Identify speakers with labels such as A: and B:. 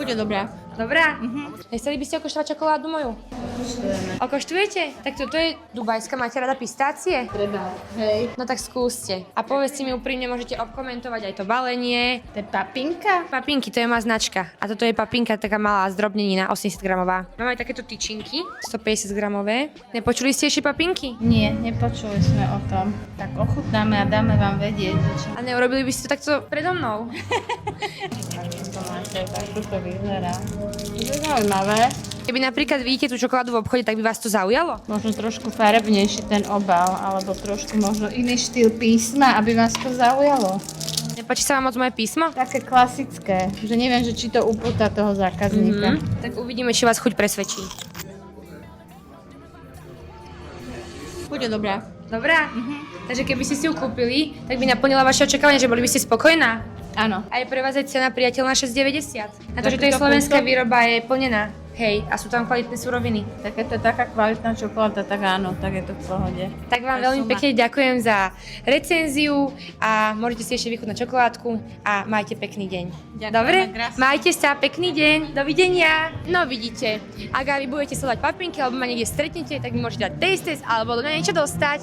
A: Bude dobrá.
B: Dobrá? Nechceli by ste okoštovať čokoládu moju? Okoštujete? Tak toto je dubajská. Máte rada pistácie?
A: Treba, hej.
B: No tak skúste. A povedzte mi úprimne, môžete obkomentovať aj to balenie.
A: To je papinka?
B: Papinky, to je má značka. A toto je papinka taká malá, zdrobnenina, 80 gramová. Máme aj takéto tyčinky, 150 gramové. Nepočuli ste ešte papinky?
A: Nie, nepočuli sme o tom. Tak ochutnáme a dáme vám vedieť.
B: A neurobili by ste to takto predo mnou?
A: To máte, tak to vyzerá. Je to zaujímavé.
B: Keby napríklad vidíte tú čokoládu v obchode, tak by vás to zaujalo?
A: Možno trošku farebnejší ten obal, alebo trošku možno iný štýl písma, aby vás to zaujalo.
B: Nepáči sa vám moc moje písmo?
A: Také klasické, že neviem, že či to upúta toho zákazníka.
B: Tak uvidíme, či vás chuť presvedčí.
A: Bude dobrá.
B: Dobrá? Takže keby ste si ju kúpili, tak by naplnila vaše očakávanie, že boli by ste spokojná.
A: Áno.
B: A je pre vás aj cena priateľná 6,90. Na to,
A: Tak
B: že to je
A: to
B: slovenská
A: kúpim.
B: výroba, je plnená. Hej, a sú tam kvalitné suroviny.
A: Tak keď to je taká kvalitná čokoláda, tak áno, tak je to v pohode.
B: Tak vám veľmi pekne ďakujem za recenziu a môžete si ešte vychutnať čokoládku a majte pekný deň.
A: Ďakujeme
B: Dobre?
A: krásne.
B: Majte sa, pekný deň, dovidenia. No vidíte, ak vy budete sledovať papinky alebo ma niekde stretnete, tak mi môžete dať taste test alebo do mňa niečo dostať.